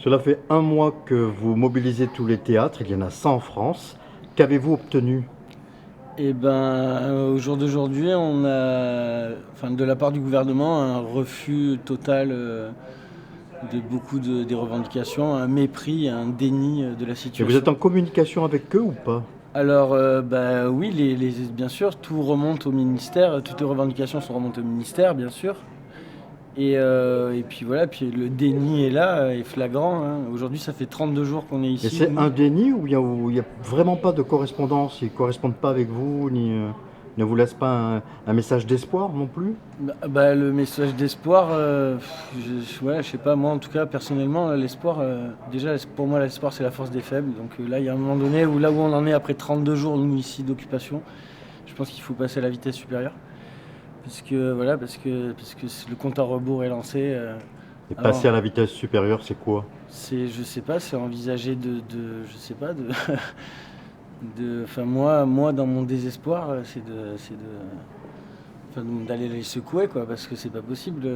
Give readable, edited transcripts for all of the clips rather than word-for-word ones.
Cela fait un mois que vous mobilisez tous les théâtres, il y en a 100 en France. Qu'avez-vous obtenu? Et ben, au jour d'aujourd'hui, on a, enfin, de la part du gouvernement, un refus total de beaucoup des revendications, un mépris, un déni de la Et vous êtes situation. en communication avec eux ou pas? Alors, bah, oui, bien sûr, tout remonte au ministère, toutes les revendications sont remontées au ministère, bien sûr. Et puis voilà, puis le déni est là, est flagrant, hein. Aujourd'hui, ça fait 32 jours qu'on est Et ici, c'est nous. un déni ou il y a vraiment pas de correspondance? Ils ne correspondent pas avec vous, ni ne vous laissent pas un message d'espoir non plus? Bah, le message d'espoir, ouais, je sais pas, moi en tout cas, personnellement, l'espoir, déjà pour moi, l'espoir c'est la force des faibles. Donc là, il y a un moment donné où là où on en est après 32 jours, nous ici d'occupation, je pense qu'il faut passer à la vitesse supérieure. Parce que voilà, parce que le compte à rebours est lancé. Et passer Alors, à la vitesse supérieure, c'est quoi? je sais pas, c'est envisager je sais pas, enfin moi dans mon désespoir, enfin, d'aller les secouer, quoi, parce que c'est pas possible.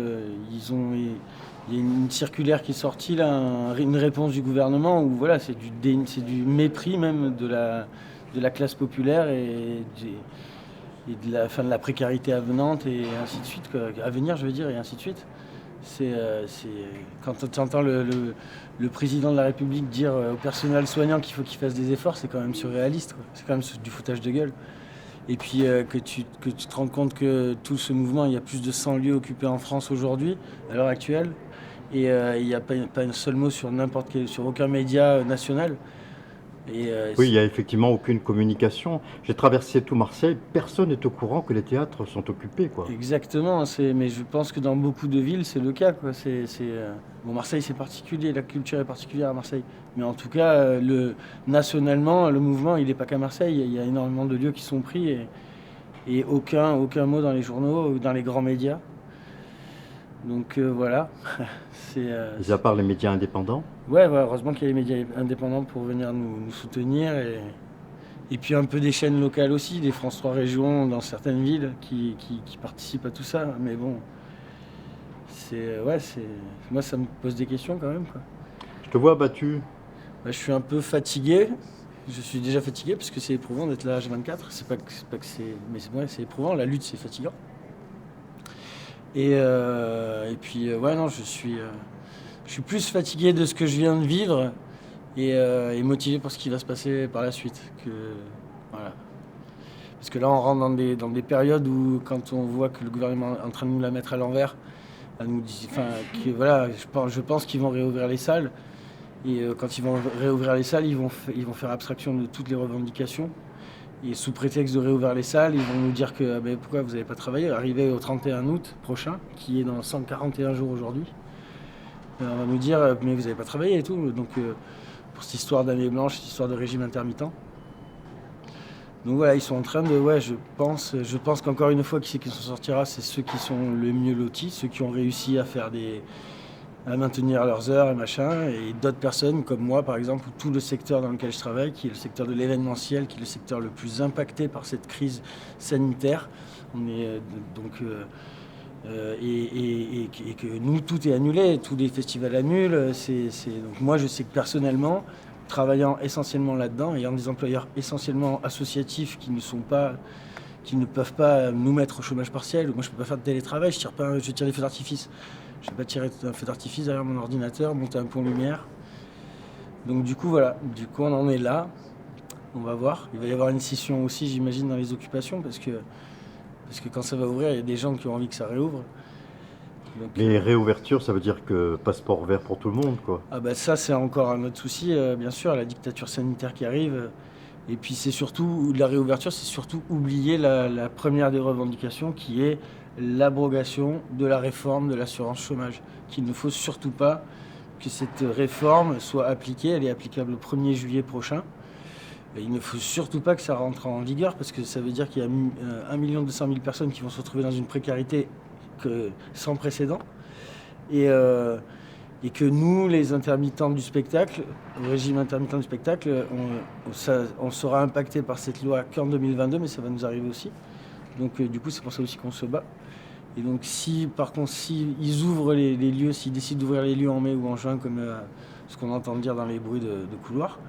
Il y a une circulaire qui est sortie là, une réponse du gouvernement où voilà, c'est du mépris même de la classe populaire et de la fin de la précarité avenante et ainsi de suite, quoi, à venir, je veux dire, et ainsi de suite. Quand tu entends le président de la République dire au personnel soignant qu'il faut qu'il fasse des efforts, c'est quand même surréaliste, quoi. C'est quand même du foutage de gueule. Et puis que tu te rends compte que tout ce mouvement, il y a plus de 100 lieux occupés en France aujourd'hui, à l'heure actuelle, et il n'y a pas un seul mot sur sur aucun média national. Et Oui, il n'y a effectivement aucune communication. J'ai traversé tout Marseille, personne n'est au courant que les théâtres sont occupés, quoi. exactement, mais je pense que dans beaucoup de villes, c'est le cas, quoi. Bon, Marseille, c'est particulier, la culture est particulière à Marseille. Mais en tout cas, nationalement, le mouvement, il n'est pas qu'à Marseille. Il y a énormément de lieux qui sont pris et aucun mot dans les journaux ou dans les grands médias. Donc voilà. c'est, euh, Mis à part les médias indépendants. Ouais, heureusement qu'il y a les médias indépendants pour venir nous soutenir. Et puis un peu des chaînes locales aussi, des France 3 régions dans certaines villes qui participent à tout ça. Mais bon, ouais, moi ça me pose des questions quand même, quoi. Je te vois abattu. Bah, je suis un peu fatigué. Je suis déjà fatigué parce que c'est éprouvant d'être là à H24. C'est pas que c'est. Mais ouais, c'est éprouvant. La lutte, c'est fatigant. Et puis, ouais, non, je suis plus fatigué de ce que je viens de vivre et motivé pour ce qui va se passer par la suite. Voilà. Parce que là, on rentre dans des périodes où, quand on voit que le gouvernement est en train de nous la mettre à l'envers, enfin, voilà, je pense qu'ils vont réouvrir les salles. Et quand ils vont réouvrir les salles, ils vont faire abstraction de toutes les revendications. Et sous prétexte de réouvrir les salles, ils vont nous dire que pourquoi vous n'avez pas travaillé. Arrivé au 31 août prochain, qui est dans 141 jours aujourd'hui, on va nous dire mais vous n'avez pas travaillé et tout. Donc pour cette histoire d'année blanche, cette histoire de régime intermittent. Donc voilà, ils sont en train de, ouais, je pense qu'encore une fois, qui c'est qui s'en sortira, c'est ceux qui sont le mieux lotis, ceux qui ont réussi à maintenir leurs heures et machin, et d'autres personnes comme moi par exemple, ou tout le secteur dans lequel je travaille, qui est le secteur de l'événementiel, qui est le secteur le plus impacté par cette crise sanitaire. On est donc et que nous tout est annulé, tous les festivals annulent. Donc moi je sais que personnellement, travaillant essentiellement là-dedans, ayant des employeurs essentiellement associatifs qui ne peuvent pas nous mettre au chômage partiel. Moi je peux pas faire de télétravail, je tire des feux d'artifice. Je vais pas tirer un feu d'artifice derrière mon ordinateur, monter un pont lumière. Donc du coup voilà, du coup on en est là. On va voir. Il va y avoir une scission aussi, j'imagine, dans les occupations, parce que quand ça va ouvrir, il y a des gens qui ont envie que ça réouvre. Donc, Mais réouverture, ça veut dire que passeport vert pour tout le monde, quoi. ah bah ça c'est encore un autre souci, bien sûr, la dictature sanitaire qui arrive. Et puis c'est surtout, la réouverture, c'est surtout oublier la première des revendications qui est l'abrogation de la réforme de l'assurance chômage. Qu'il ne faut surtout pas que cette réforme soit appliquée, elle est applicable le 1er juillet prochain. Et il ne faut surtout pas que ça rentre en vigueur parce que ça veut dire qu'il y a 1 200 000 personnes qui vont se retrouver dans une précarité sans précédent. Et, et que nous, les intermittents du spectacle, le régime intermittent du spectacle, on sera impacté par cette loi qu'en 2022, mais ça va nous arriver aussi. Donc du coup, c'est pour ça aussi qu'on se bat. Et donc si, par contre, s'ils ouvrent les lieux, s'ils décident d'ouvrir les lieux en mai ou en juin, comme ce qu'on entend dire dans les bruits de couloir,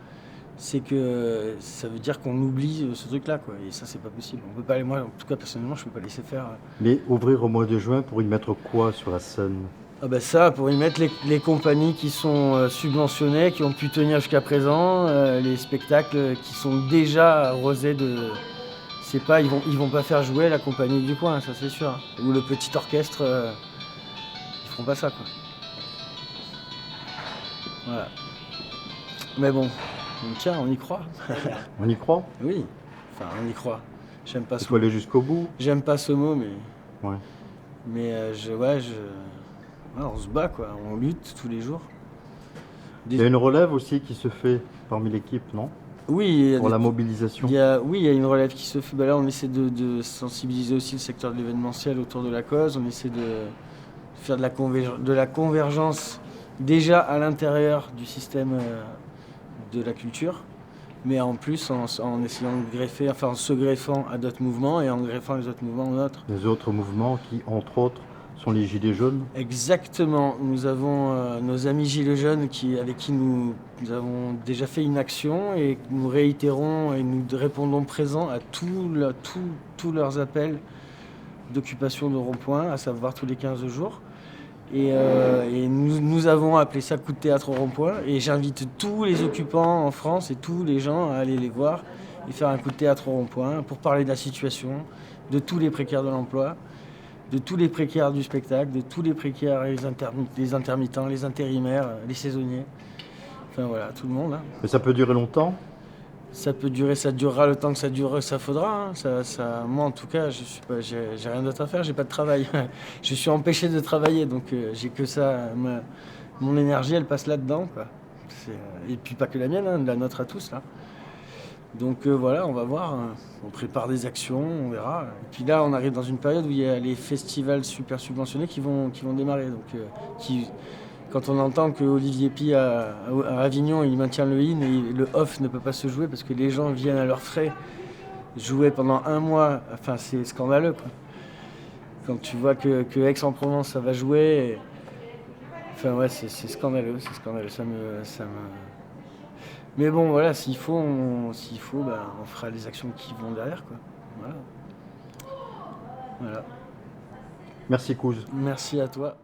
c'est que ça veut dire qu'on oublie ce truc-là, quoi. Et ça, c'est pas possible. On peut pas, moi, en tout cas, personnellement, je peux pas laisser faire. Mais ouvrir au mois de juin pour y mettre quoi sur la scène? Ah bah ça, pour y mettre les compagnies qui sont subventionnées, qui ont pu tenir jusqu'à présent, les spectacles qui sont déjà arrosés de... C'est pas, ils vont pas faire jouer la compagnie du coin, ça c'est sûr. Ou le petit orchestre, ils feront pas ça, quoi. Voilà. Mais bon, tiens, on y croit. On y croit? Oui, enfin on y croit. J'aime pas Il ce faut mot. aller jusqu'au bout. J'aime pas ce mot, mais... Ouais. Mais ouais, on se bat, quoi. On lutte tous les jours. Il y a une relève aussi qui se fait parmi l'équipe, non? Oui, il y a Pour des- la mobilisation. oui, il y a une relève qui se fait. Bah là, on essaie de sensibiliser aussi le secteur de l'événementiel autour de la cause. On essaie de faire de la convergence déjà à l'intérieur du système de la culture, mais en plus en essayant de greffer, enfin en se greffant à d'autres mouvements et en greffant les autres mouvements aux nôtres. Les autres mouvements qui, entre autres, sont les Gilets jaunes. Exactement. Nous avons nos amis Gilets jaunes avec qui nous avons déjà fait une action et nous réitérons et nous répondons présents à tous leurs appels d'occupation de rond-point, à savoir tous les 15 jours. Et nous avons appelé ça coup de théâtre au rond-point. Et j'invite tous les occupants en France et tous les gens à aller les voir et faire un coup de théâtre au rond-point pour parler de la situation, de tous les précaires de l'emploi, de tous les précaires du spectacle, de tous les précaires, les intermittents, les intérimaires, les saisonniers. Enfin voilà, tout le monde. Hein. Mais ça peut durer longtemps. Ça peut durer, ça durera le temps que ça durera, ça faudra. Hein. Moi en tout cas, j'ai rien d'autre à faire, j'ai pas de travail. Je suis empêché de travailler, donc j'ai que ça. Mon énergie, elle passe là-dedans, quoi. Et puis pas que la mienne, hein, la nôtre à tous là. Donc voilà, on va voir. Hein. On prépare des actions, on verra. Et puis là, on arrive dans une période où il y a les festivals super subventionnés qui vont démarrer. Donc, quand on entend que Olivier Py à Avignon, il maintient le in et le off ne peut pas se jouer parce que les gens viennent à leurs frais jouer pendant un mois, enfin c'est scandaleux, quoi. Quand tu vois que Aix-en-Provence ça va jouer, enfin ouais, c'est scandaleux, c'est scandaleux. Ça me... Mais bon, voilà, s'il faut, bah, on fera les actions qui vont derrière, quoi. Voilà. Voilà. Merci, Kouz. Merci à toi.